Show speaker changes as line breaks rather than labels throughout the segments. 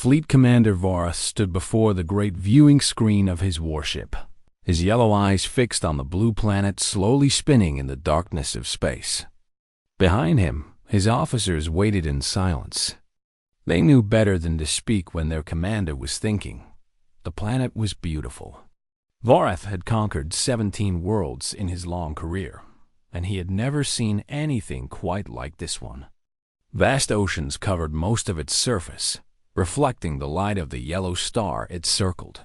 Fleet Commander Vorath stood before the great viewing screen of his warship, his yellow eyes fixed on the blue planet slowly spinning in the darkness of space. Behind him, his officers waited in silence. They knew better than to speak when their commander was thinking. The planet was beautiful. Vorath had conquered 17 worlds in his long career, and he had never seen anything quite like this one. Vast oceans covered most of its surface, reflecting the light of the yellow star it circled.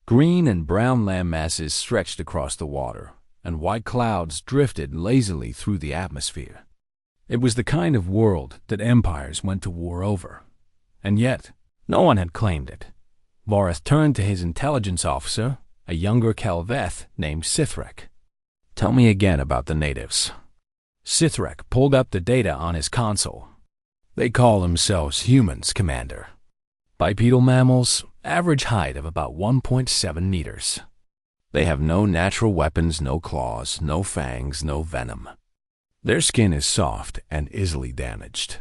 Green and brown land masses stretched across the water, and white clouds drifted lazily through the atmosphere. It was the kind of world that empires went to war over, and yet no one had claimed it. Vorath turned to his intelligence officer, a younger Kelveth named Sithrek. "Tell me again about the natives." Sithrek pulled up the data on his console. "They call themselves humans, Commander. Bipedal mammals, average height of about 1.7 meters. They have no natural weapons, no claws, no fangs, no venom. Their skin is soft and easily damaged.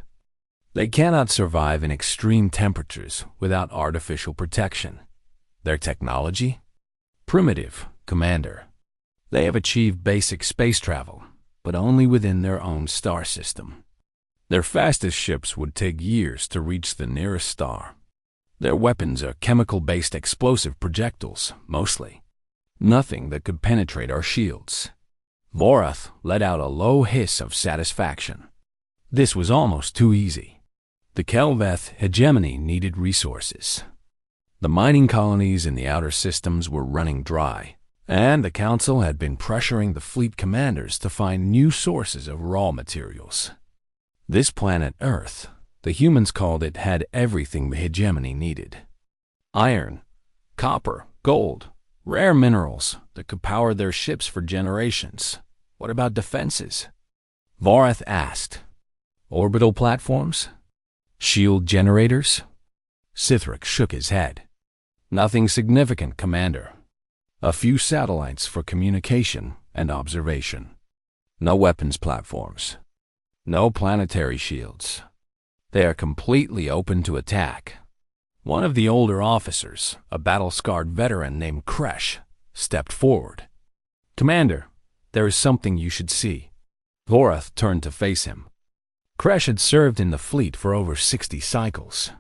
They cannot survive in extreme temperatures without artificial protection. Their technology? Primitive, Commander. They have achieved basic space travel, but only within their own star system. Their fastest ships would take years to reach the nearest star. Their weapons are chemical-based explosive projectiles, mostly. Nothing that could penetrate our shields." Vorath let out a low hiss of satisfaction. This was almost too easy. The Kelveth hegemony needed resources. The mining colonies in the outer systems were running dry, and the Council had been pressuring the fleet commanders to find new sources of raw materials. This planet Earth, the humans called it, had everything the hegemony needed. Iron, copper, gold, rare minerals that could power their ships for generations. What about defenses? Vorath asked. Orbital platforms? Shield generators? Sithrek shook his head. Nothing significant, Commander. A few satellites for communication and observation. No weapons platforms. No planetary shields. They are completely open to attack. One of the older officers, a battle-scarred veteran named Kresh, stepped forward. "Commander, there is something you should see." Vorath turned to face him. Kresh had served in the fleet for over 60 cycles.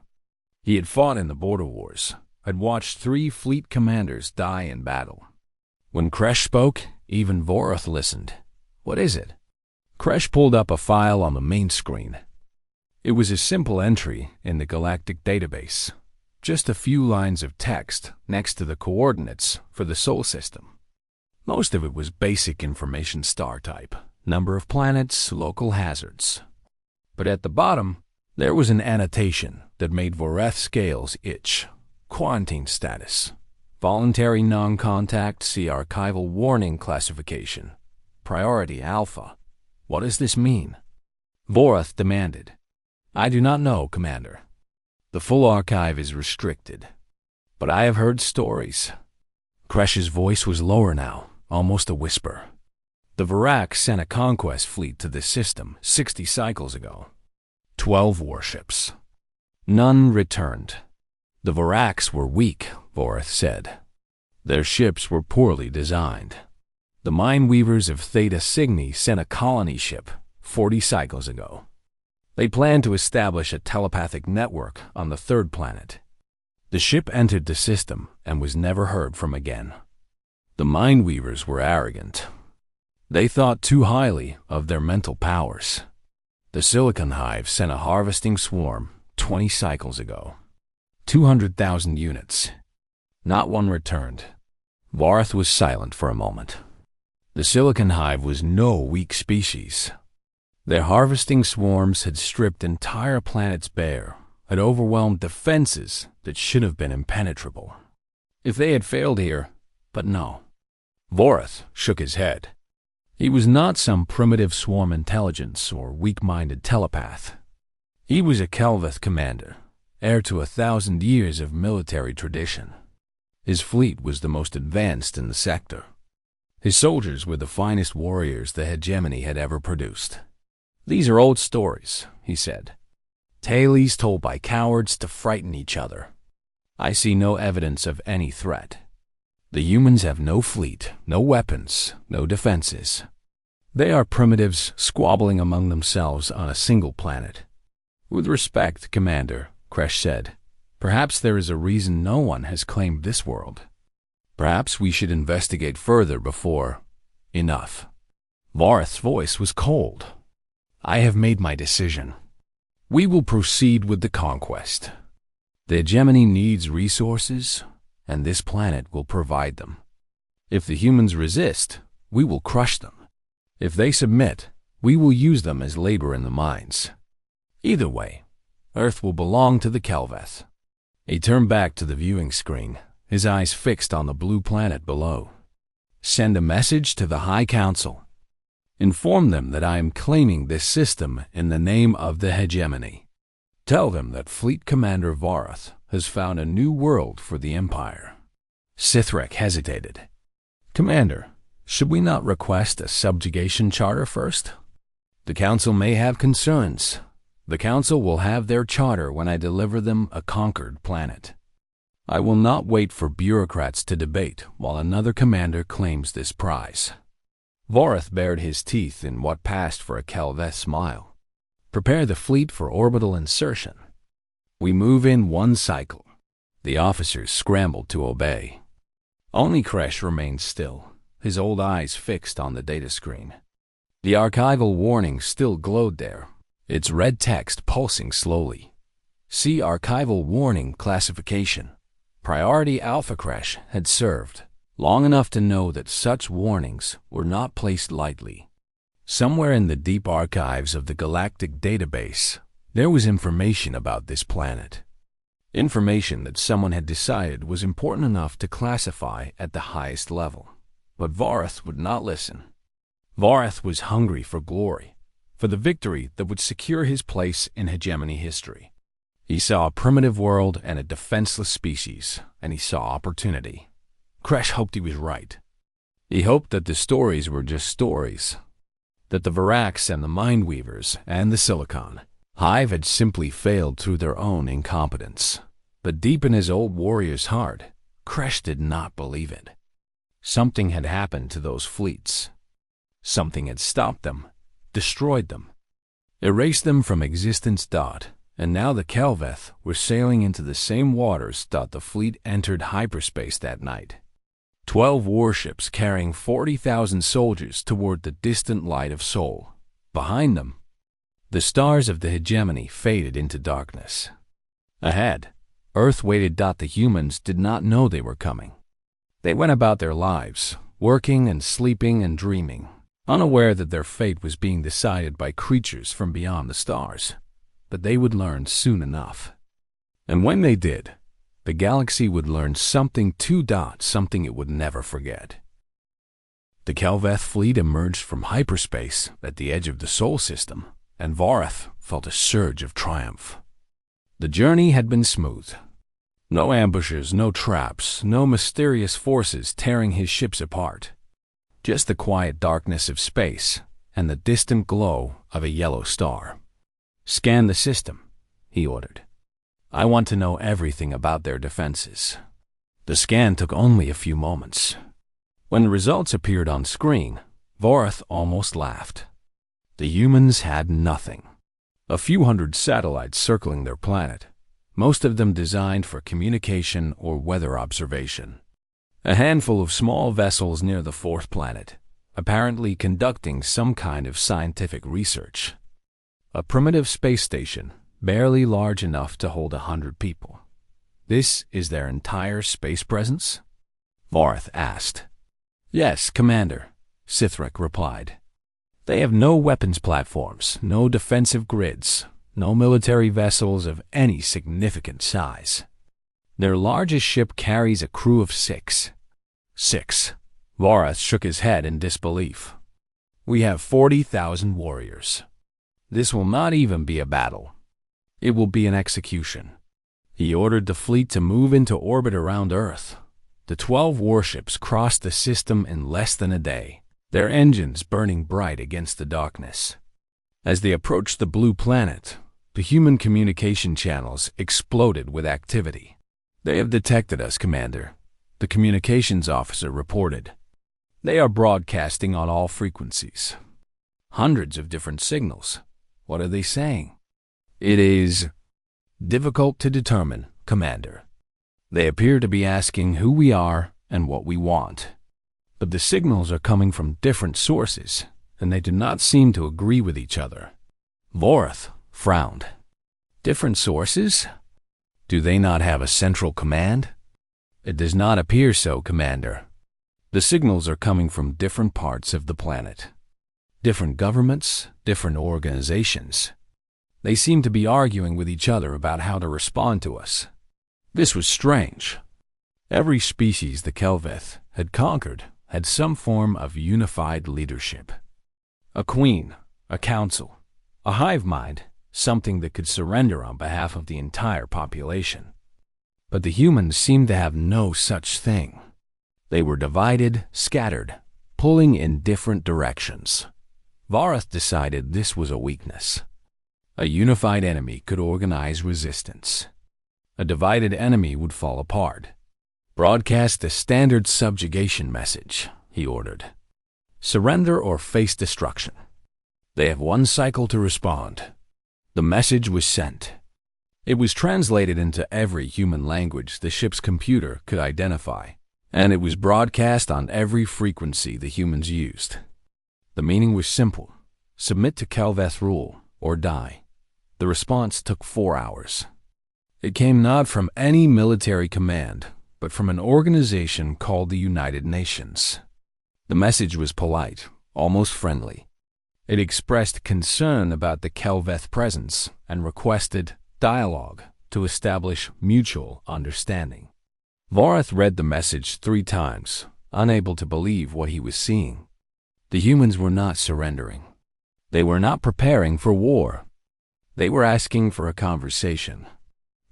He had fought in the border wars, had watched 3 fleet commanders die in battle. When Kresh spoke, even Vorath listened. "What is it?" Kresh pulled up a file on the main screen. It was a simple entry in the Galactic database, just a few lines of text next to the coordinates for the Sol system. Most of it was basic information: star type, number of planets, local hazards. But at the bottom, there was an annotation that made Vorath's scales itch. Quarantine status. Voluntary non-contact, see archival warning classification. Priority Alpha. What does this mean? Vorath demanded. "I do not know, Commander. The full archive is restricted. But I have heard stories." Kresh's voice was lower now, almost a whisper. The Varak sent a conquest fleet to this system 60 cycles ago. 12 warships. None returned. The Varaks were weak, Vorath said. Their ships were poorly designed. The Mineweavers of Theta Cygni sent a colony ship 40 cycles ago. They planned to establish a telepathic network on the 3rd planet. The ship entered the system and was never heard from again. The Mineweavers were arrogant. They thought too highly of their mental powers. The Silicon Hive sent a harvesting swarm 20 cycles ago. 200,000 units. Not one returned. Vorath was silent for a moment. The Silicon Hive was no weak species. Their harvesting swarms had stripped entire planets bare, had overwhelmed defenses that should have been impenetrable. If they had failed here, but no. Vorath shook his head. He was not some primitive swarm intelligence or weak-minded telepath. He was a Kelveth commander, heir to 1,000 years of military tradition. His fleet was the most advanced in the sector. His soldiers were the finest warriors the hegemony had ever produced. "These are old stories," he said. tales told by cowards to frighten each other. I see no evidence of any threat. The humans have no fleet, no weapons, no defenses. They are primitives squabbling among themselves on a single planet. With respect, Commander, Kresh said, perhaps there is a reason no one has claimed this world. Perhaps we should investigate further before... Enough. Vareth's voice was cold. I have made my decision. We will proceed with the conquest. The hegemony needs resources, and this planet will provide them. If the humans resist, we will crush them. If they submit, we will use them as labor in the mines. Either way, Earth will belong to the Kelveth. He turned back to the viewing screen, his eyes fixed on the blue planet below. Send a message to the High Council. Inform them that I am claiming this system in the name of the hegemony. Tell them that Fleet Commander Vareth has found a new world for the Empire. Sithrek hesitated. Commander, should we not request a subjugation charter first? The Council may have concerns. The Council will have their charter when I deliver them a conquered planet. I will not wait for bureaucrats to debate while another commander claims this prize. Vareth bared his teeth in what passed for a Kelveth smile. Prepare the fleet for orbital insertion. We move in one cycle. The officers scrambled to obey. Only Kresh remained still, his old eyes fixed on the data screen. The archival warning still glowed there, its red text pulsing slowly. See Archival Warning Classification. Priority Alpha. Kresh had served long enough to know that such warnings were not placed lightly. Somewhere in the deep archives of the Galactic database, there was information about this planet. Information that someone had decided was important enough to classify at the highest level. But Vareth would not listen. Vareth was hungry for glory, for the victory that would secure his place in hegemony history. He saw a primitive world and a defenseless species, and he saw opportunity. Kresh hoped he was right. He hoped that the stories were just stories, that the Varax and the Mindweavers and the Silicon Hive had simply failed through their own incompetence. But deep in his old warrior's heart, Kresh did not believe it. Something had happened to those fleets. Something had stopped them, destroyed them, erased them from existence. And now the Kelveth were sailing into the same waters the fleet entered hyperspace that night. 12 warships carrying 40,000 soldiers toward the distant light of Sol. Behind them, the stars of the hegemony faded into darkness. Ahead, Earth waited. The humans did not know they were coming. They went about their lives, working and sleeping and dreaming, unaware that their fate was being decided by creatures from beyond the stars. But they would learn soon enough. And when they did, the galaxy would learn something something it would never forget. The Kelveth fleet emerged from hyperspace at the edge of the Sol system, and Vareth felt a surge of triumph. The journey had been smooth. No ambushes, no traps, no mysterious forces tearing his ships apart. Just the quiet darkness of space and the distant glow of a yellow star. Scan the system, he ordered. I want to know everything about their defenses. The scan took only a few moments. When the results appeared on screen, Vareth almost laughed. The humans had nothing. A few hundred satellites circling their planet, most of them designed for communication or weather observation. A handful of small vessels near the fourth planet, apparently conducting some kind of scientific research. A primitive space station, barely large enough to hold 100 people. This is their entire space presence? Vareth asked. Yes, Commander, Sithrek replied. They have no weapons platforms, no defensive grids, no military vessels of any significant size. Their largest ship carries a crew of 6. 6. Vareth shook his head in disbelief. We have 40,000 warriors. This will not even be a battle. It will be an execution. He ordered the fleet to move into orbit around Earth. The 12 warships crossed the system in less than a day, their engines burning bright against the darkness. As they approached the blue planet, The human communication channels exploded with activity. "They have detected us, Commander," the communications officer reported. "They are broadcasting on all frequencies. Hundreds of different signals. What are they saying?" "It is difficult to determine, Commander. They appear to be asking who we are and what we want. But the signals are coming from different sources, and they do not seem to agree with each other." Vorath frowned. "Different sources? Do they not have a central command?" "It does not appear so, Commander. The signals are coming from different parts of the planet. Different governments, different organizations. They seem to be arguing with each other about how to respond to us." This was strange. Every species the Kelveth had conquered had some form of unified leadership. A queen, a council, a hive mind, something that could surrender on behalf of the entire population. But the humans seemed to have no such thing. They were divided, scattered, pulling in different directions. Vorath decided this was a weakness. A unified enemy could organize resistance. A divided enemy would fall apart. "Broadcast the standard subjugation message," he ordered. "Surrender or face destruction. They have one cycle to respond." The message was sent. It was translated into every human language the ship's computer could identify, and it was broadcast on every frequency the humans used. The meaning was simple: submit to Kelveth rule or die. The response took 4 hours. It came not from any military command, but from an organization called the United Nations. The message was polite, almost friendly. It expressed concern about the Kelveth presence and requested dialogue to establish mutual understanding. Vorath read the message 3 times, unable to believe what he was seeing. The humans were not surrendering. They were not preparing for war. They were asking for a conversation.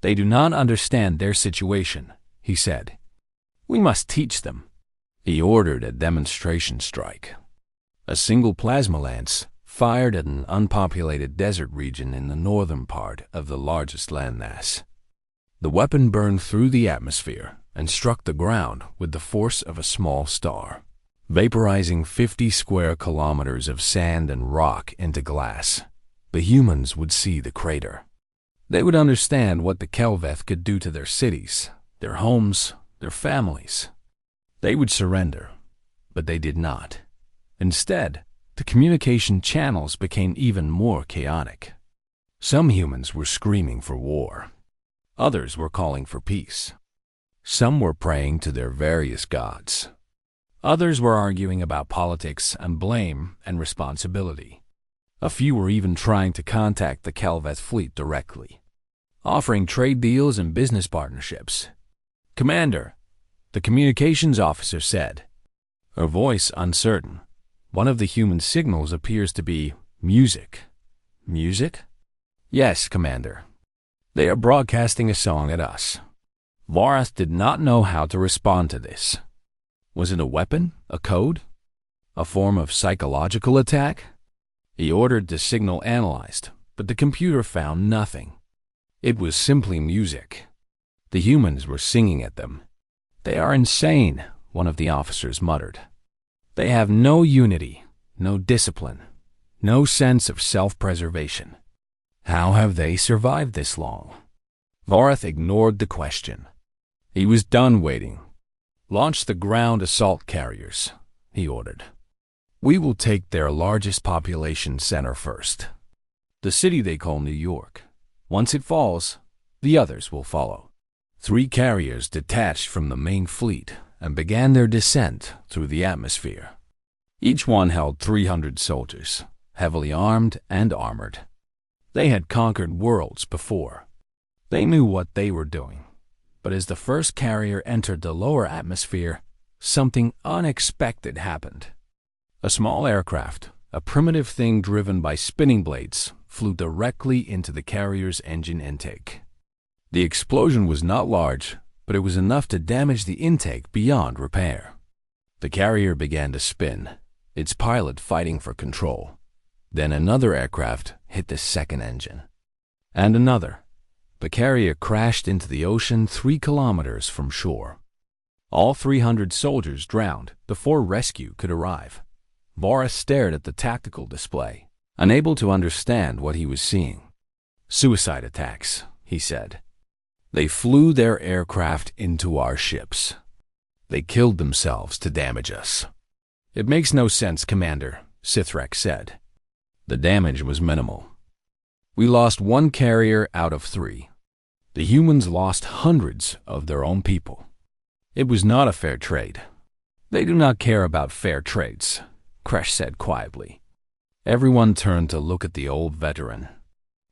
"They do not understand their situation," he said. "We must teach them." He ordered a demonstration strike. A single plasma lance fired at an unpopulated desert region in the northern part of the largest landmass. The weapon burned through the atmosphere and struck the ground with the force of a small star, vaporizing 50 square kilometers of sand and rock into glass. The humans would see the crater. They would understand what the Kelveth could do to their cities, their homes, their families. They would surrender, but they did not. Instead, the communication channels became even more chaotic. Some humans were screaming for war. Others were calling for peace. Some were praying to their various gods. Others were arguing about politics and blame and responsibility. A few were even trying to contact the Kelveth fleet directly, offering trade deals and business partnerships. "Commander," the communications officer said, her voice uncertain. "One of the human signals appears to be music." "Music?" "Yes, Commander. They are broadcasting a song at us." Vorath did not know how to respond to this. Was it a weapon, a code, a form of psychological attack? He ordered the signal analyzed, but the computer found nothing. It was simply music. The humans were singing at them. "They are insane," one of the officers muttered. "They have no unity, no discipline, no sense of self-preservation. How have they survived this long?" Vorath ignored the question. He was done waiting. "Launch the ground assault carriers," he ordered. "We will take their largest population center first, the city they call New York. Once it falls, the others will follow." 3 carriers detached from the main fleet and began their descent through the atmosphere. Each one held 300 soldiers, heavily armed and armored. They had conquered worlds before. They knew what they were doing. But as the first carrier entered the lower atmosphere, something unexpected happened. A small aircraft, a primitive thing driven by spinning blades, flew directly into the carrier's engine intake. The explosion was not large, but it was enough to damage the intake beyond repair. The carrier began to spin, its pilot fighting for control. Then another aircraft hit the second engine. And another. The carrier crashed into the ocean 3 kilometers from shore. All 300 soldiers drowned before rescue could arrive. Boris stared at the tactical display, unable to understand what he was seeing. "Suicide attacks," he said. "They flew their aircraft into our ships. They killed themselves to damage us." "It makes no sense, Commander," Sithrak said. "The damage was minimal. We lost 1 carrier out of 3. The humans lost hundreds of their own people. It was not a fair trade." "They do not care about fair trades," Kresh said quietly. Everyone turned to look at the old veteran.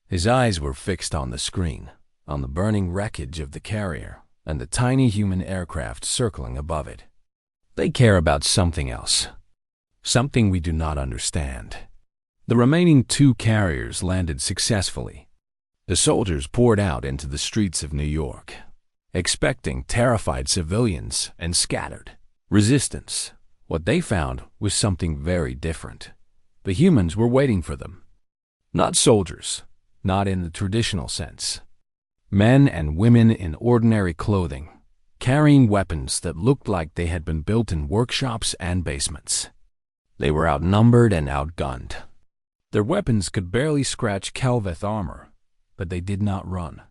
His eyes were fixed on the screen, on the burning wreckage of the carrier and the tiny human aircraft circling above it. "They care about something else. Something we do not understand." The remaining 2 carriers landed successfully. The soldiers poured out into the streets of New York, expecting terrified civilians and scattered resistance. What they found was something very different. The humans were waiting for them. Not soldiers, not in the traditional sense. Men and women in ordinary clothing, carrying weapons that looked like they had been built in workshops and basements. They were outnumbered and outgunned. Their weapons could barely scratch Kelveth armor, but they did not run.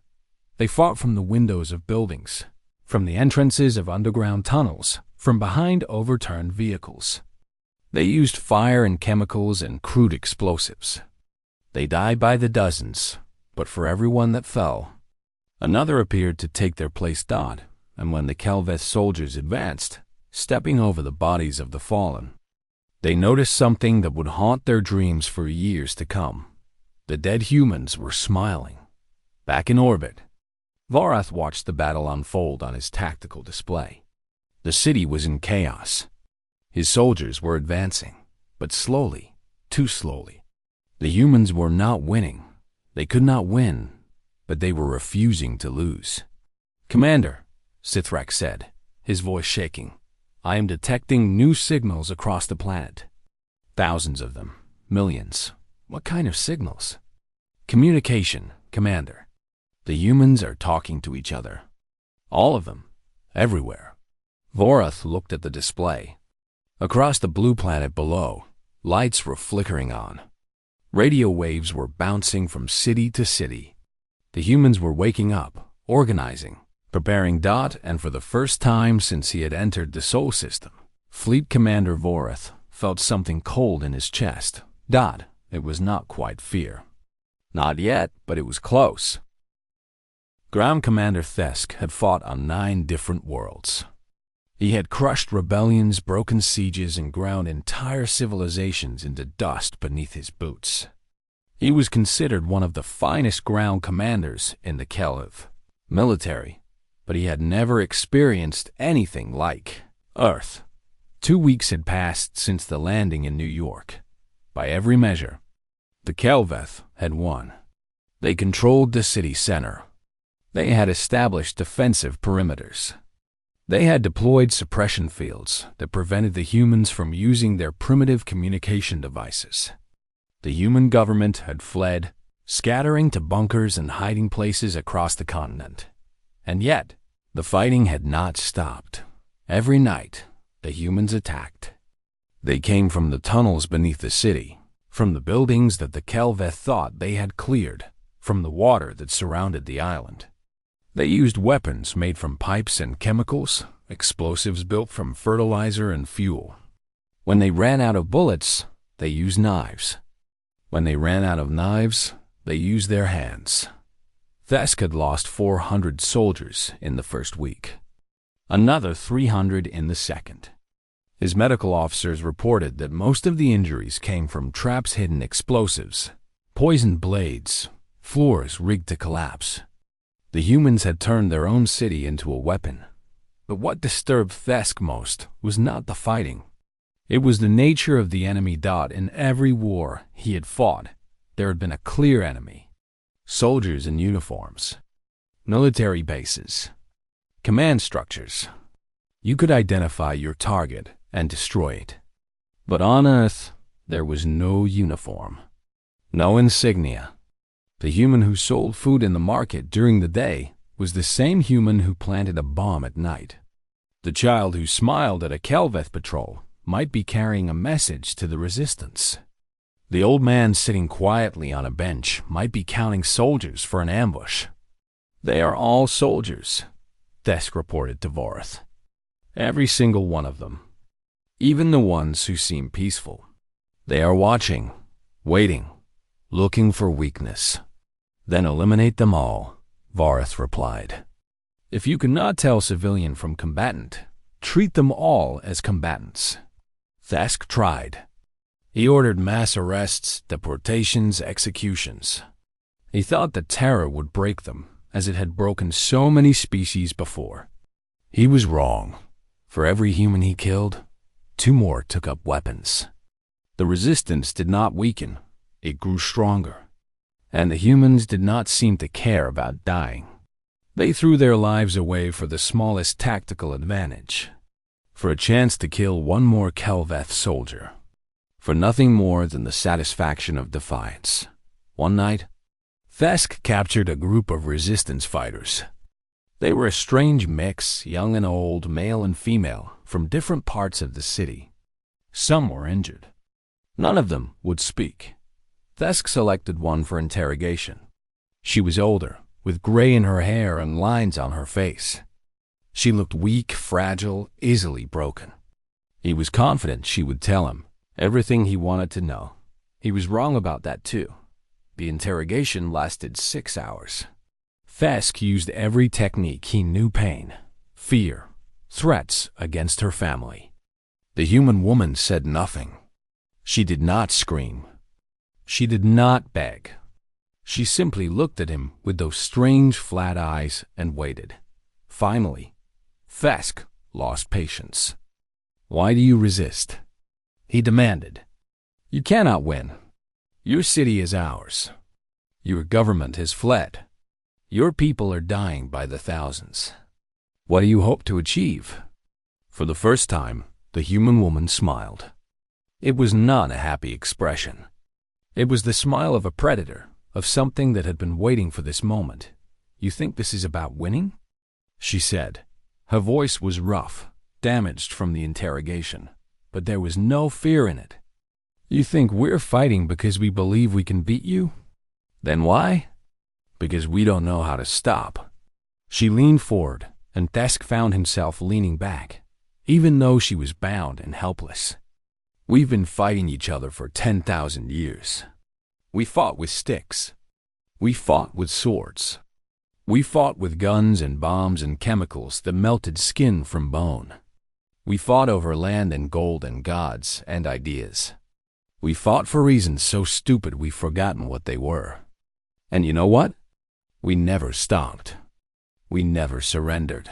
They fought from the windows of buildings, from the entrances of underground tunnels, from behind overturned vehicles. They used fire and chemicals and crude explosives. They died by the dozens, but for every one that fell, another appeared to take their place. And when the Kelveth soldiers advanced, stepping over the bodies of the fallen, they noticed something that would haunt their dreams for years to come. The dead humans were smiling. Back in orbit, Vorath watched the battle unfold on his tactical display. The city was in chaos. His soldiers were advancing, but slowly, too slowly. The humans were not winning. They could not win, but they were refusing to lose. "Commander," Sithrak said, his voice shaking, "I am detecting new signals across the planet. Thousands of them. Millions. What kind of signals?" "Communication, Commander. The humans are talking to each other. All of them. Everywhere." Vorath looked at the display. Across the blue planet below, lights were flickering on. Radio waves were bouncing from city to city. The humans were waking up, organizing, preparing. And for the first time since he had entered the Sol system, Fleet Commander Vorath felt something cold in his chest. It was not quite fear. Not yet, but it was close. Ground Commander Thesk had fought on 9 different worlds. He had crushed rebellions, broken sieges, and ground entire civilizations into dust beneath his boots. He was considered one of the finest ground commanders in the Kelv military, but he had never experienced anything like Earth. 2 weeks had passed since the landing in New York. By every measure, the Kelveth had won. They controlled the city center. They had established defensive perimeters. They had deployed suppression fields that prevented the humans from using their primitive communication devices. The human government had fled, scattering to bunkers and hiding places across the continent. And yet, the fighting had not stopped. Every night, the humans attacked. They came from the tunnels beneath the city, from the buildings that the Kelveth thought they had cleared, from the water that surrounded the island. They used weapons made from pipes and chemicals, explosives built from fertilizer and fuel. When they ran out of bullets, they used knives. When they ran out of knives, they used their hands. Thesk had lost 400 soldiers in the first week, another 300 in the second. His medical officers reported that most of the injuries came from traps hidden explosives, poisoned blades, floors rigged to collapse. The humans had turned their own city into a weapon. But what disturbed Thesk most was not the fighting. It was the nature of the enemy. In every war he had fought, there had been a clear enemy. Soldiers in uniforms, military bases, command structures. You could identify your target and destroy it. But on Earth, there was no uniform, no insignia, The human who sold food in the market during the day was the same human who planted a bomb at night. The child who smiled at a Kelveth patrol might be carrying a message to the resistance. The old man sitting quietly on a bench might be counting soldiers for an ambush. They are all soldiers, Thesk reported to Vorath. Every single one of them. Even the ones who seem peaceful. They are watching, waiting, looking for weakness. Then eliminate them all, Vorath replied. If you cannot tell civilian from combatant, treat them all as combatants. Thesk tried. He ordered mass arrests, deportations, executions. He thought that terror would break them, as it had broken so many species before. He was wrong. For every human he killed, 2 more took up weapons. The resistance did not weaken, it grew stronger. And the humans did not seem to care about dying. They threw their lives away for the smallest tactical advantage. For a chance to kill 1 more Kelveth soldier. For nothing more than the satisfaction of defiance. One night, Thesk captured a group of resistance fighters. They were a strange mix, young and old, male and female, from different parts of the city. Some were injured. None of them would speak. Thesk selected one for interrogation. She was older, with gray in her hair and lines on her face. She looked weak, fragile, easily broken. He was confident she would tell him everything he wanted to know. He was wrong about that too. The interrogation lasted 6 hours. Thesk used every technique he knew: pain, fear, threats against her family. The human woman said nothing. She did not scream. She did not beg. She simply looked at him with those strange flat eyes and waited. Finally, Thesk lost patience. "Why do you resist?" he demanded. "You cannot win. Your city is ours. Your government has fled. Your people are dying by the thousands. What do you hope to achieve?" For the first time, the human woman smiled. It was not a happy expression. It was the smile of a predator, of something that had been waiting for this moment. "You think this is about winning?" she said. Her voice was rough, damaged from the interrogation, but there was no fear in it. "You think we're fighting because we believe we can beat you? Then why?" "Because we don't know how to stop." She leaned forward, and Thesk found himself leaning back, even though she was bound and helpless. "We've been fighting each other for 10,000 years. We fought with sticks. We fought with swords. We fought with guns and bombs and chemicals that melted skin from bone. We fought over land and gold and gods and ideas. We fought for reasons so stupid we've forgotten what they were. And you know what? We never stopped. We never surrendered.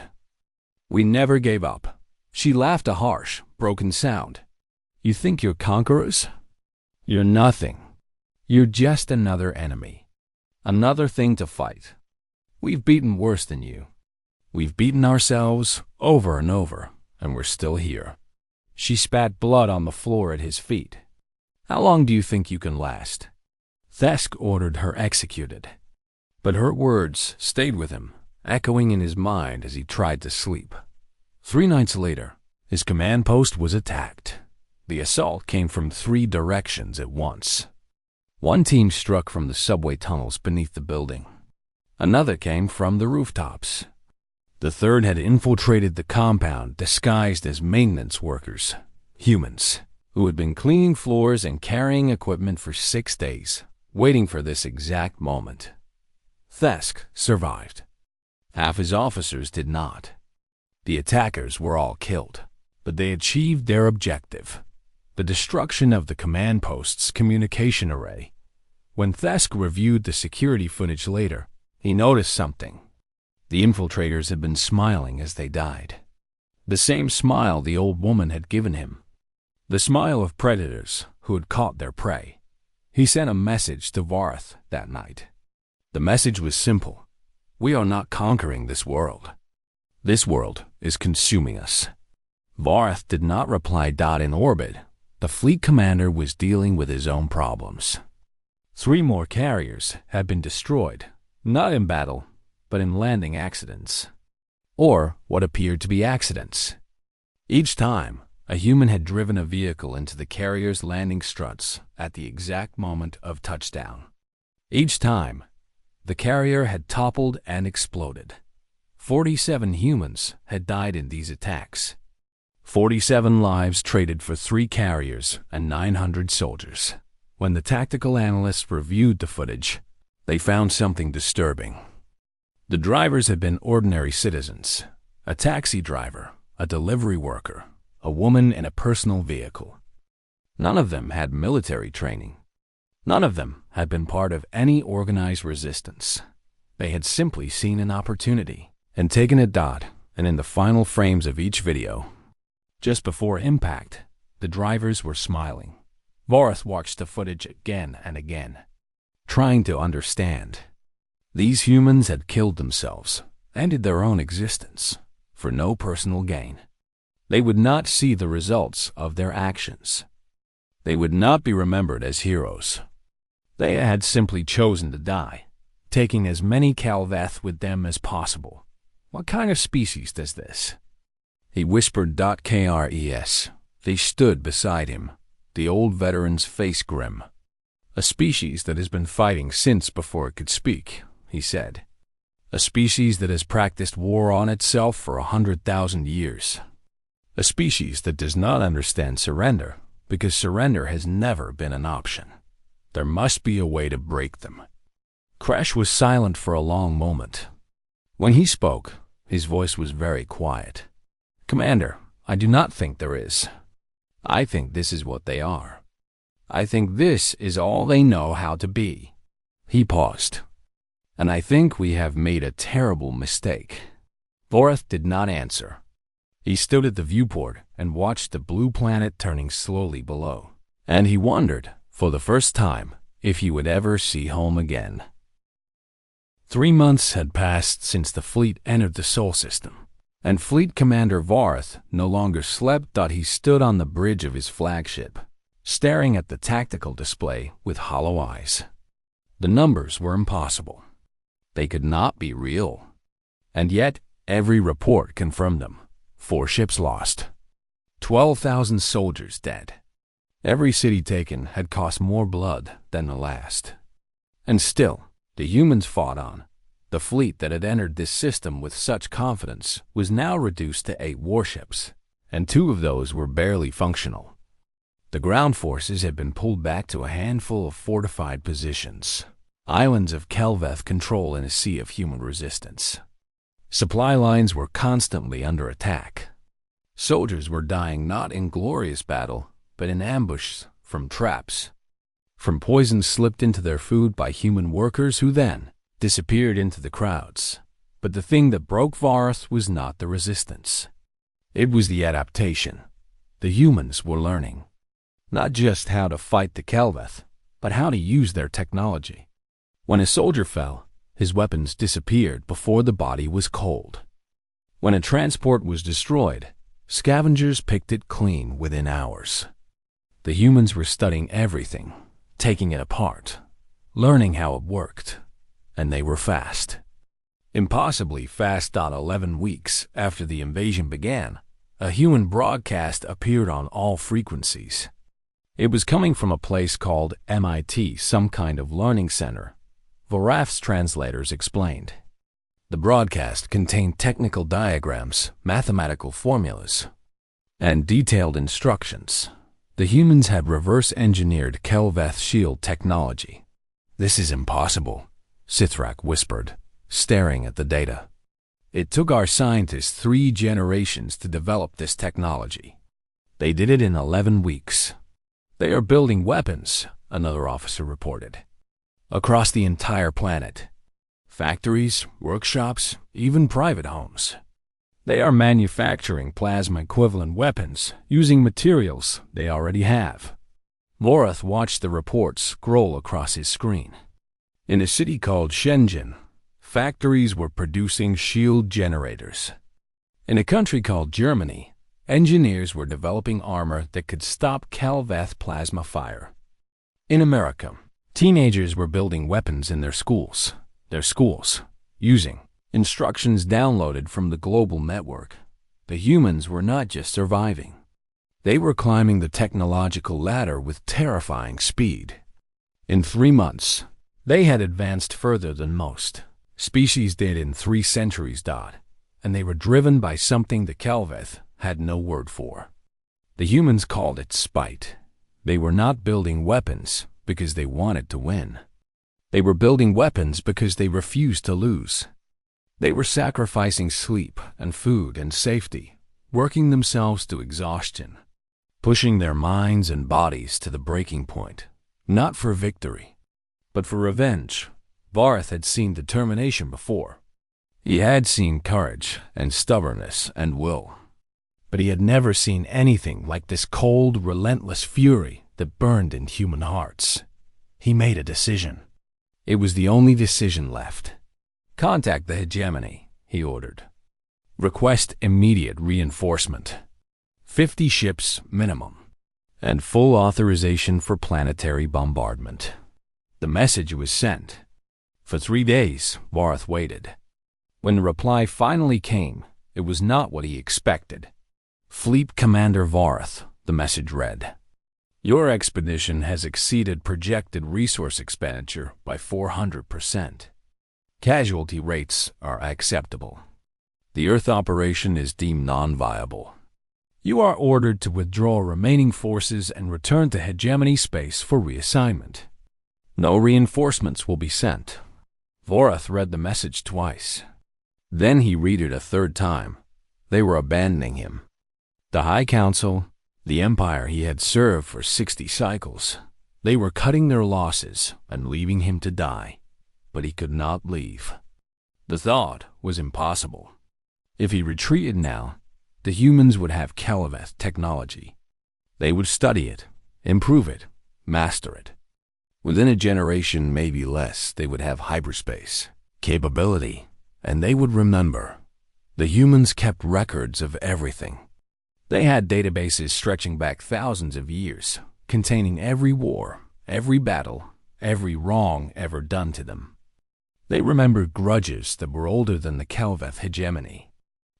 We never gave up." She laughed a harsh, broken sound. "You think you're conquerors? You're nothing. You're just another enemy. Another thing to fight. We've beaten worse than you. We've beaten ourselves over and over, and we're still here." She spat blood on the floor at his feet. "How long do you think you can last?" Thesk ordered her executed. But her words stayed with him, echoing in his mind as he tried to sleep. 3 nights later, his command post was attacked. The assault came from 3 directions at once. One team struck from the subway tunnels beneath the building. Another came from the rooftops. The third had infiltrated the compound disguised as maintenance workers, humans, who had been cleaning floors and carrying equipment for 6 days, waiting for this exact moment. Thesk survived. Half his officers did not. The attackers were all killed, but they achieved their objective: the destruction of the command post's communication array. When Thesk reviewed the security footage later, he noticed something. The infiltrators had been smiling as they died. The same smile the old woman had given him. The smile of predators who had caught their prey. He sent a message to Vorath that night. The message was simple: "We are not conquering this world. This world is consuming us." Vorath did not reply. In orbit, the fleet commander was dealing with his own problems. 3 more carriers had been destroyed, not in battle, but in landing accidents, or what appeared to be accidents. Each time, a human had driven a vehicle into the carrier's landing struts at the exact moment of touchdown. Each time, the carrier had toppled and exploded. 47 humans had died in these attacks. 47 lives traded for 3 carriers and 900 soldiers. When the tactical analysts reviewed the footage, they found something disturbing. The drivers had been ordinary citizens, a taxi driver, a delivery worker, a woman in a personal vehicle. None of them had military training. None of them had been part of any organized resistance. They had simply seen an opportunity and taken a dot, and in the final frames of each video, just before impact, the drivers were smiling. Vorath watched the footage again and again, trying to understand. These humans had killed themselves, ended their own existence, for no personal gain. They would not see the results of their actions. They would not be remembered as heroes. They had simply chosen to die, taking as many Calveth with them as possible. What kind of species does this? He whispered. Kres. They stood beside him, the old veteran's face grim. A species that has been fighting since before it could speak, he said. A species that has practiced war on itself for 100,000 years. A species that does not understand surrender, because surrender has never been an option. There must be a way to break them. Crash was silent for a long moment. When he spoke, his voice was very quiet. Commander, I do not think there is. I think this is what they are. I think this is all they know how to be. He paused. And I think we have made a terrible mistake. Vorath did not answer. He stood at the viewport and watched the blue planet turning slowly below. And he wondered, for the first time, if he would ever see home again. 3 months had passed since the fleet entered the Sol system, and Fleet Commander Vorath no longer slept. He stood on the bridge of his flagship, staring at the tactical display with hollow eyes. The numbers were impossible. They could not be real. And yet, every report confirmed them. 4 ships lost. 12,000 soldiers dead. Every city taken had cost more blood than the last. And still, the humans fought on. The fleet that had entered this system with such confidence was now reduced to 8 warships, and 2 of those were barely functional. The ground forces had been pulled back to a handful of fortified positions, islands of Kelveth control in a sea of human resistance. Supply lines were constantly under attack. Soldiers were dying not in glorious battle, but in ambush from traps, from poison slipped into their food by human workers who then disappeared into the crowds. But the thing that broke Vorath was not the resistance. It was the adaptation. The humans were learning, not just how to fight the Kelveth, but how to use their technology. When a soldier fell, his weapons disappeared before the body was cold. When a transport was destroyed, scavengers picked it clean within hours. The humans were studying everything, taking it apart, learning how it worked, and they were fast. Impossibly fast. 11 weeks after the invasion began, a human broadcast appeared on all frequencies. It was coming from a place called MIT, some kind of learning center. Vorath's translators explained. The broadcast contained technical diagrams, mathematical formulas, and detailed instructions. The humans had reverse-engineered Kelveth shield technology. This is impossible, Sithrak whispered, staring at the data. It took our scientists 3 generations to develop this technology. They did it in 11 weeks. They are building weapons, another officer reported, across the entire planet. Factories, workshops, even private homes. They are manufacturing plasma-equivalent weapons using materials they already have. Vorath watched the report scroll across his screen. In a city called Shenzhen, factories were producing shield generators. In a country called Germany, engineers were developing armor that could stop Kelveth plasma fire. In America, Teenagers were building weapons in their schools, using instructions downloaded from the global network. The humans were not just surviving. They were climbing the technological ladder with terrifying speed. In 3 months, they had advanced further than most species did in 3 centuries. And they were driven by something the Kelveth had no word for. The humans called it spite. They were not building weapons because they wanted to win. They were building weapons because they refused to lose. They were sacrificing sleep and food and safety, working themselves to exhaustion, pushing their minds and bodies to the breaking point, not for victory, but for revenge. Varth had seen determination before. He had seen courage and stubbornness and will. But he had never seen anything like this cold, relentless fury that burned in human hearts. He made a decision. It was the only decision left. Contact the hegemony, he ordered. Request immediate reinforcement. 50 ships minimum, and full authorization for planetary bombardment. The message was sent. For 3 days, Varth waited. When the reply finally came, it was not what he expected. Fleet Commander Varth, the message read. Your expedition has exceeded projected resource expenditure by 400%. Casualty rates are acceptable. The Earth operation is deemed non-viable. You are ordered to withdraw remaining forces and return to hegemony space for reassignment. No reinforcements will be sent. Varth read the message twice. Then he read it a 3rd time. They were abandoning him. The High Council, the empire he had served for 60 cycles, they were cutting their losses and leaving him to die. But he could not leave. The thought was impossible. If he retreated now, the humans would have Kelveth technology. They would study it, improve it, master it. Within a generation, maybe less, they would have hyperspace capability, and they would remember. The humans kept records of everything. They had databases stretching back thousands of years, containing every war, every battle, every wrong ever done to them. They remembered grudges that were older than the Kelveth hegemony.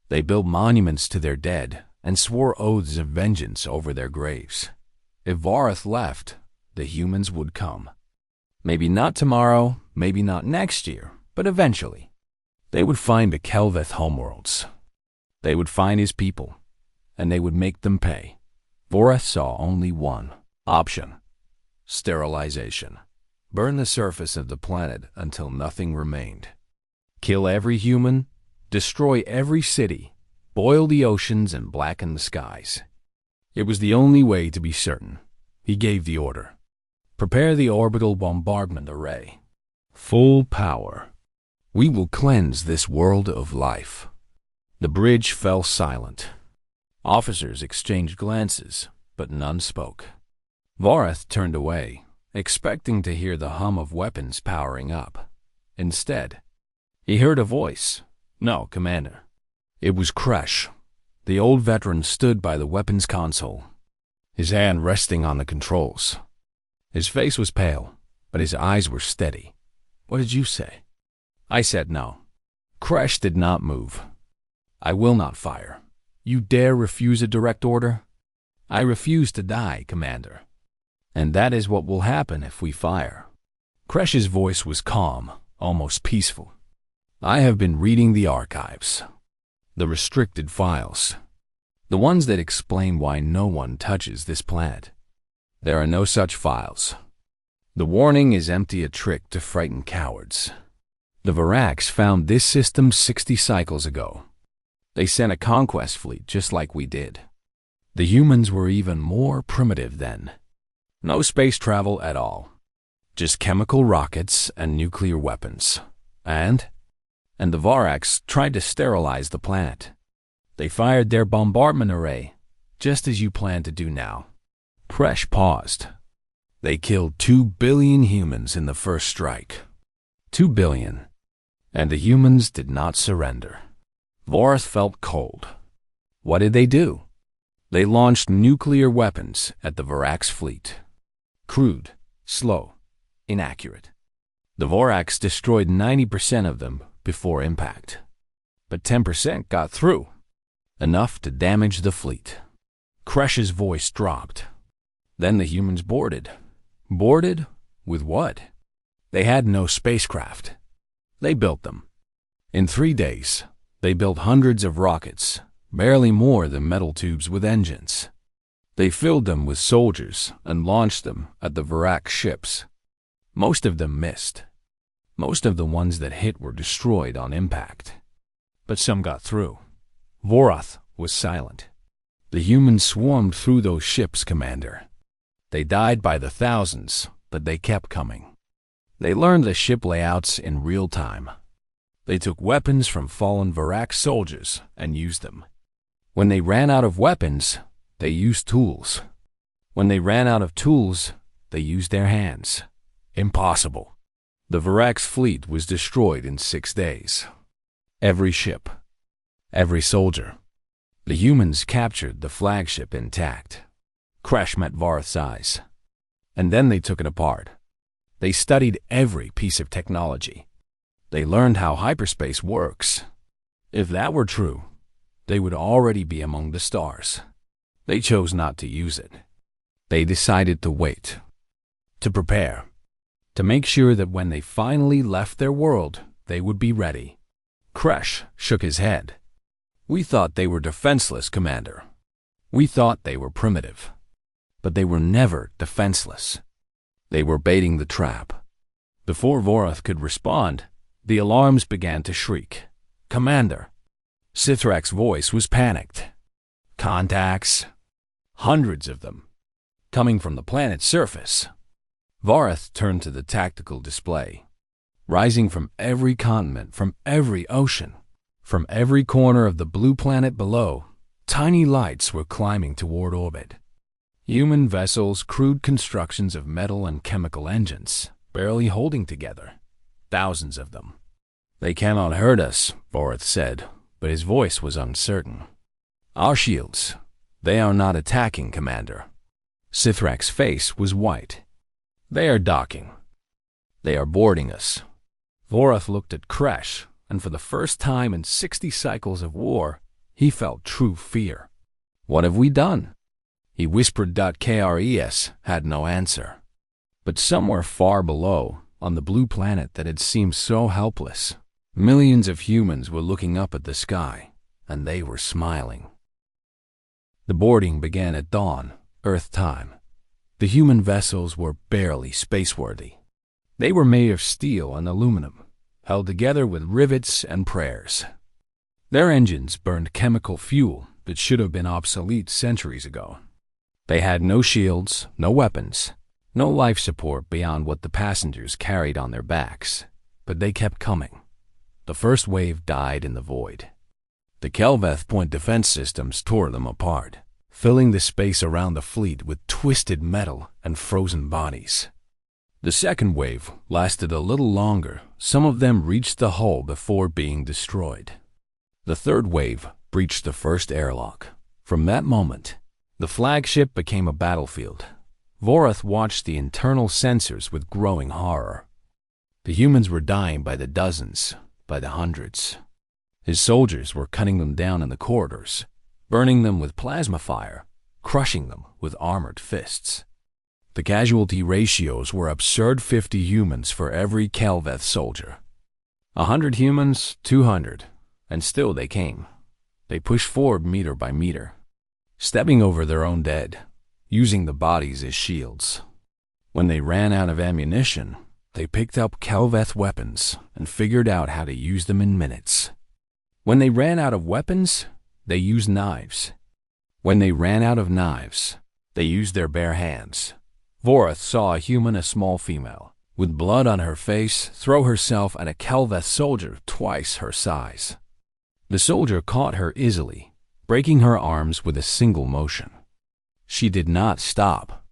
They built monuments to their dead and swore oaths of vengeance over their graves. If Varth left, the humans would come. Maybe not tomorrow, maybe not next year, but eventually. They would find the Kelveth homeworlds. They would find his people, and they would make them pay. Varth saw only one option: sterilization. Burn the surface of the planet until nothing remained. Kill every human, destroy every city, boil the oceans and blacken the skies. It was the only way to be certain. He gave the order. Prepare the orbital bombardment array. Full power. We will cleanse this world of life. The bridge fell silent. Officers exchanged glances, but none spoke. Varth turned away, expecting to hear the hum of weapons powering up. Instead, he heard a voice. No, Commander. It was Kresh. The old veteran stood by the weapons console, his hand resting on the controls. His face was pale, but his eyes were steady. What did you say? I said no. Kresh did not move. I will not fire. You dare refuse a direct order? I refuse to die, Commander. And that is what will happen if we fire. Kresh's voice was calm, almost peaceful. I have been reading the archives, the restricted files, the ones that explain why no one touches this planet. There are no such files. The warning is empty, a trick to frighten cowards. The Varax found this system 60 cycles ago. They sent a conquest fleet just like we did. The humans were even more primitive then. No space travel at all. Just chemical rockets and nuclear weapons. And the Varax tried to sterilize the planet. They fired their bombardment array, just as you plan to do now. Kresh paused. They killed 2 billion humans in the first strike. 2 billion. And the humans did not surrender. Varth felt cold. What did they do? They launched nuclear weapons at the Varax fleet. Crude, slow, inaccurate. The Vorax destroyed 90% of them before impact, but 10% got through, enough to damage the fleet. Kresh's voice dropped. Then the humans boarded. Boarded? With what? They had no spacecraft. They built them. In 3 days, they built hundreds of rockets, barely more than metal tubes with engines. They filled them with soldiers and launched them at the Vorax ships. Most of them missed. Most of the ones that hit were destroyed on impact. But some got through. Vorath was silent. The humans swarmed through those ships, Commander. They died by the thousands, but they kept coming. They learned the ship layouts in real time. They took weapons from fallen Vorax soldiers and used them. When they ran out of weapons, they used tools. When they ran out of tools, they used their hands. Impossible. The Vorax fleet was destroyed in 6 days. Every ship. Every soldier. The humans captured the flagship intact. Kresh met Varth's eyes. And then they took it apart. They studied every piece of technology. They learned how hyperspace works. If that were true, they would already be among the stars. They chose not to use it. They decided to wait, to prepare, to make sure that when they finally left their world, they would be ready. Kresh shook his head. We thought they were defenseless, Commander. We thought they were primitive. But they were never defenseless. They were baiting the trap. Before Vorath could respond, the alarms began to shriek. Commander. Sithrak's voice was panicked. Contacts. Hundreds of them. Coming from the planet's surface. Vorath turned to the tactical display. Rising from every continent, from every ocean, from every corner of the blue planet below, tiny lights were climbing toward orbit. Human vessels, crude constructions of metal and chemical engines, barely holding together. Thousands of them. They cannot hurt us, Vorath said, but his voice was uncertain. Our shields. They are not attacking, Commander. Sithrak's face was white. They are docking. They are boarding us. Vorath looked at Kresh, and for the first time in 60 cycles of war, he felt true fear. What have we done? He whispered. Kres had no answer. But somewhere far below, on the blue planet that had seemed so helpless, millions of humans were looking up at the sky, and they were smiling. The boarding began at dawn, Earth time. The human vessels were barely spaceworthy. They were made of steel and aluminum, held together with rivets and prayers. Their engines burned chemical fuel that should have been obsolete centuries ago. They had no shields, no weapons, no life support beyond what the passengers carried on their backs, but they kept coming. The first wave died in the void. The Kelveth point defense systems tore them apart, filling the space around the fleet with twisted metal and frozen bodies. The second wave lasted a little longer. Some of them reached the hull before being destroyed. The third wave breached the first airlock. From that moment, the flagship became a battlefield. Vorath watched the internal sensors with growing horror. The humans were dying by the dozens, by the hundreds. His soldiers were cutting them down in the corridors, burning them with plasma fire, crushing them with armored fists. The casualty ratios were absurd: 50 humans for every Kelveth soldier. 100 humans, 200, and still they came. They pushed forward meter by meter, stepping over their own dead, using the bodies as shields. When they ran out of ammunition, they picked up Kelveth weapons and figured out how to use them in minutes. When they ran out of weapons, they used knives. When they ran out of knives, they used their bare hands. Vorath saw a human, a small female, with blood on her face, throw herself at a Kelveth soldier twice her size. The soldier caught her easily, breaking her arms with a single motion. She did not stop.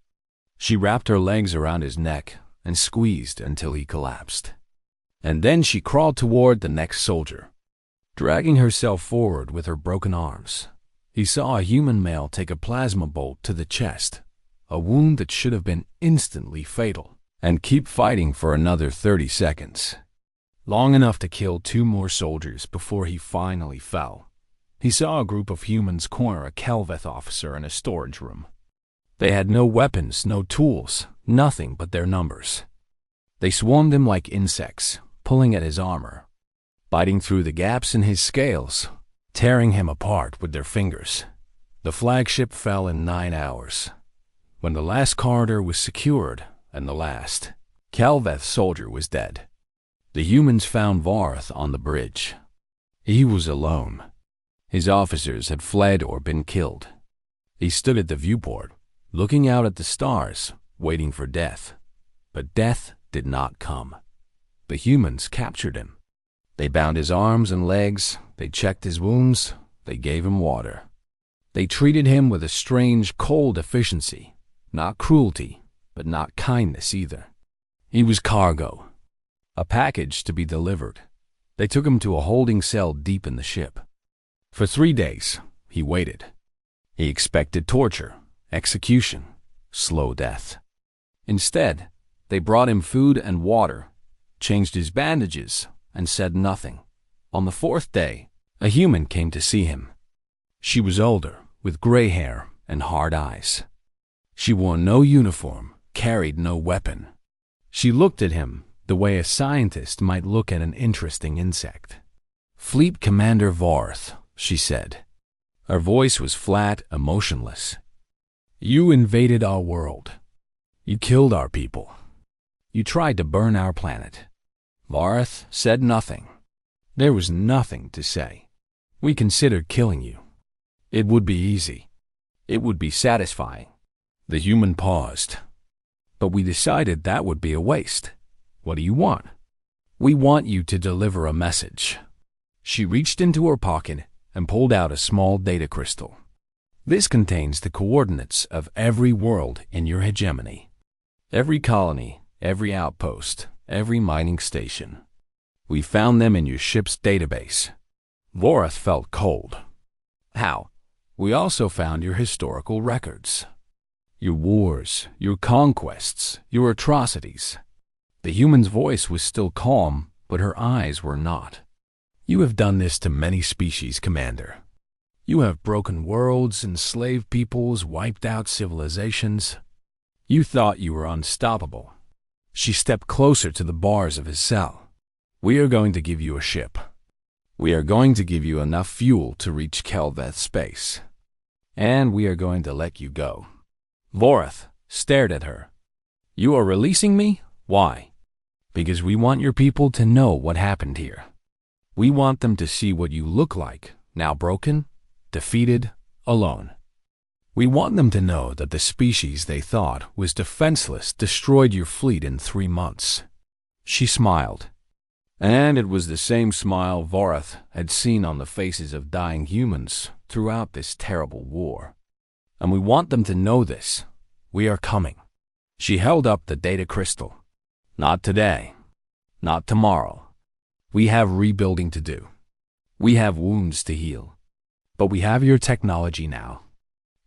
She wrapped her legs around his neck and squeezed until he collapsed. And then she crawled toward the next soldier, dragging herself forward with her broken arms. He saw a human male take a plasma bolt to the chest, a wound that should have been instantly fatal. and keep fighting for another 30 seconds. Long enough to kill 2 more soldiers before he finally fell. He saw a group of humans corner a Kelveth officer in a storage room. They had no weapons, no tools, nothing but their numbers. They swarmed him like insects, pulling at his armor, biting through the gaps in his scales, tearing him apart with their fingers. The flagship fell in 9 hours. When the last corridor was secured and the last Kelveth soldier was dead, the humans found Varth on the bridge. He was alone. His officers had fled or been killed. He stood at the viewport, looking out at the stars, waiting for death. But death did not come. The humans captured him. They bound his arms and legs, they checked his wounds, they gave him water. They treated him with a strange, cold efficiency, not cruelty, but not kindness either. He was cargo, a package to be delivered. They took him to a holding cell deep in the ship. For 3 days, he waited. He expected torture, execution, slow death. Instead, they brought him food and water, changed his bandages, and said nothing. On the 4th day, a human came to see him. She was older, with gray hair and hard eyes. She wore no uniform, carried no weapon. She looked at him the way a scientist might look at an interesting insect. "Fleet Commander Varth," she said. Her voice was flat, emotionless. "You invaded our world. You killed our people. You tried to burn our planet." Varth said nothing. There was nothing to say. "We considered killing you. It would be easy. It would be satisfying." The human paused. "But we decided that would be a waste. What do you want?" "We want you to deliver a message." She reached into her pocket and pulled out a small data crystal. "This contains the coordinates of every world in your hegemony. Every colony, every outpost, every mining station. We found them in your ship's database." Varth felt cold. "How?" "We also found your historical records. Your wars, your conquests, your atrocities." The human's voice was still calm, but her eyes were not. "You have done this to many species, Commander. You have broken worlds, enslaved peoples, wiped out civilizations. You thought you were unstoppable." She stepped closer to the bars of his cell. "We are going to give you a ship. We are going to give you enough fuel to reach Kelveth space. And we are going to let you go." Varth stared at her. "You are releasing me? Why?" "Because we want your people to know what happened here. We want them to see what you look like, now broken, defeated, alone. We want them to know that the species they thought was defenseless destroyed your fleet in 3 months." She smiled. And it was the same smile Varth had seen on the faces of dying humans throughout this terrible war. "And we want them to know this. We are coming." She held up the data crystal. "Not today. Not tomorrow. We have rebuilding to do. We have wounds to heal. But we have your technology now.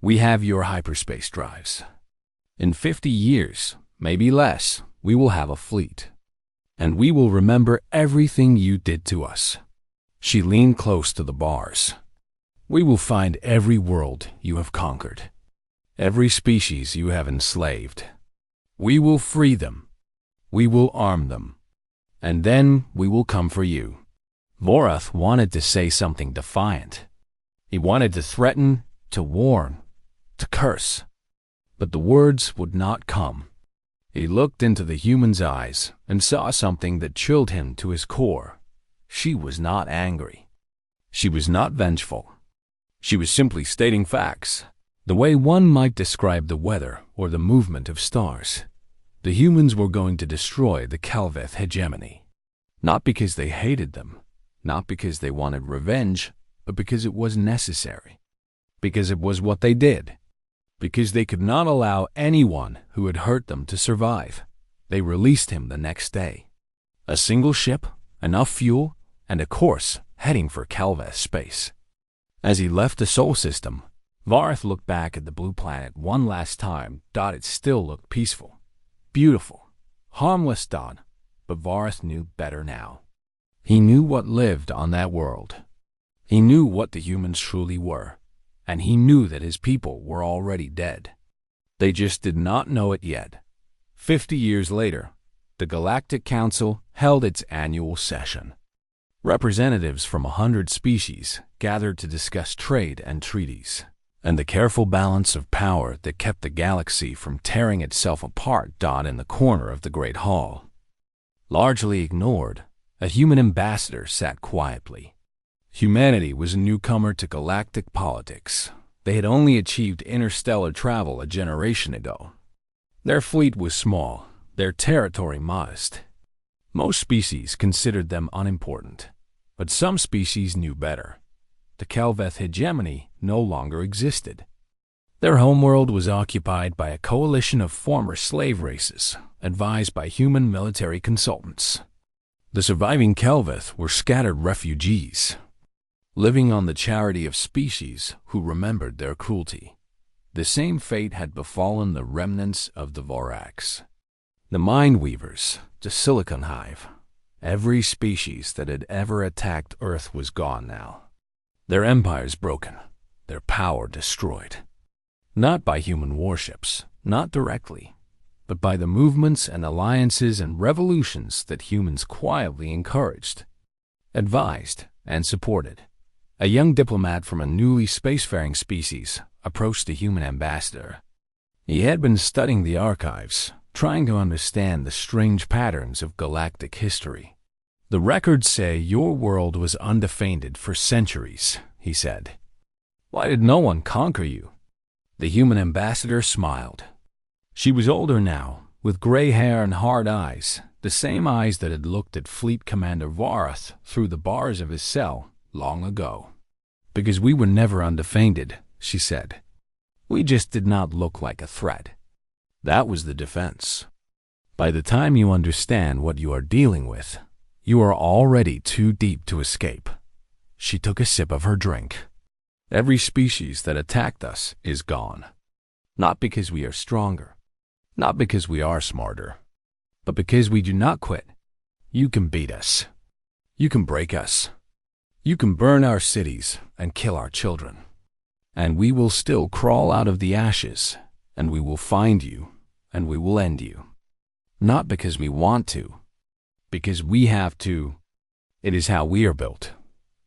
We have your hyperspace drives. In 50 years, maybe less, we will have a fleet. And we will remember everything you did to us." She leaned close to the bars. "We will find every world you have conquered, every species you have enslaved. We will free them. We will arm them. And then we will come for you." Varth wanted to say something defiant. He wanted to threaten, to warn, to curse. But the words would not come. He looked into the human's eyes and saw something that chilled him to his core. She was not angry. She was not vengeful. She was simply stating facts, the way one might describe the weather or the movement of stars. The humans were going to destroy the Kelveth hegemony. Not because they hated them, not because they wanted revenge, but because it was necessary. Because it was what they did. Because they could not allow anyone who had hurt them to survive. They released him the next day. A single ship, enough fuel, and a course heading for Kelveth space. As he left the Sol system, Varth looked back at the blue planet one last time. It still looked peaceful, beautiful, Harmless dot, but Varus knew better now. He knew what lived on that world. He knew what the humans truly were, and he knew that his people were already dead. They just did not know it yet. 50 years later, the Galactic Council held its annual session. Representatives from 100 species gathered to discuss trade and treaties, and the careful balance of power that kept the galaxy from tearing itself apart in the corner of the Great Hall. Largely ignored, a human ambassador sat quietly. Humanity was a newcomer to galactic politics. They had only achieved interstellar travel a generation ago. Their fleet was small, their territory modest. Most species considered them unimportant, but some species knew better. The Kelveth hegemony no longer existed. Their homeworld was occupied by a coalition of former slave races, advised by human military consultants. The surviving Kelveth were scattered refugees, living on the charity of species who remembered their cruelty. The same fate had befallen the remnants of the Vorax, the Mind Weavers, the Silicon Hive. Every species that had ever attacked Earth was gone now. Their empires broken, their power destroyed. Not by human warships, not directly, but by the movements and alliances and revolutions that humans quietly encouraged, advised, and supported. A young diplomat from a newly spacefaring species approached the human ambassador. He had been studying the archives, trying to understand the strange patterns of galactic history. "The records say your world was undefended for centuries," he said. "Why did no one conquer you?" The human ambassador smiled. She was older now, with gray hair and hard eyes, the same eyes that had looked at Fleet Commander Varus through the bars of his cell long ago. "Because we were never undefended," she said. "We just did not look like a threat. That was the defense. By the time you understand what you are dealing with, you are already too deep to escape." She took a sip of her drink. "Every species that attacked us is gone. Not because we are stronger, not because we are smarter, but because we do not quit. You can beat us. You can break us. You can burn our cities and kill our children. And we will still crawl out of the ashes, and we will find you, and we will end you. Not because we want to, because we have to. It is how we are built."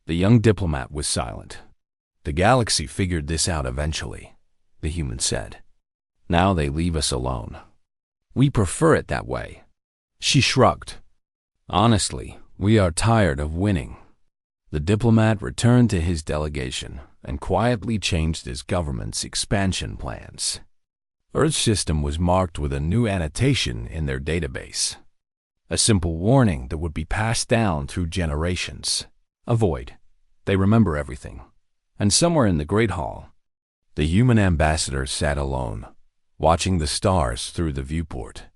The young diplomat was silent. "The galaxy figured this out eventually," the human said. "Now they leave us alone. We prefer it that way." She shrugged. "Honestly, we are tired of winning." The diplomat returned to his delegation and quietly changed his government's expansion plans. Earth's system was marked with a new annotation in their database. A simple warning that would be passed down through generations. Avoid. They remember everything. And somewhere in the Great Hall, the human ambassador sat alone, watching the stars through the viewport.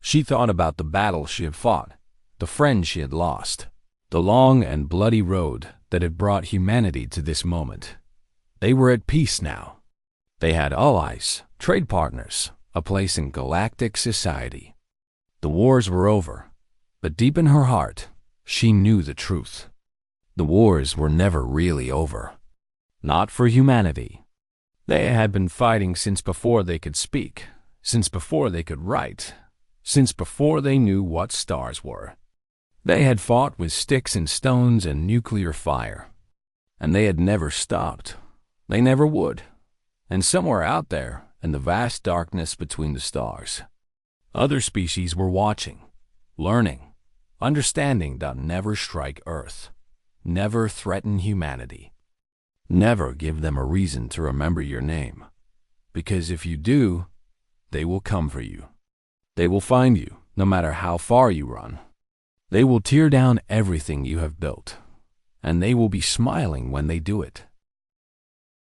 She thought about the battle she had fought, the friends she had lost, the long and bloody road that had brought humanity to this moment. They were at peace now. They had allies, trade partners, a place in galactic society. The wars were over, but deep in her heart, she knew the truth. The wars were never really over. Not for humanity. They had been fighting since before they could speak, since before they could write, since before they knew what stars were. They had fought with sticks and stones and nuclear fire, and they had never stopped. They never would. And somewhere out there, in the vast darkness between the stars, other species were watching, learning, understanding that never strike Earth, never threaten humanity, never give them a reason to remember your name. Because if you do, they will come for you. They will find you, no matter how far you run. They will tear down everything you have built, and they will be smiling when they do it.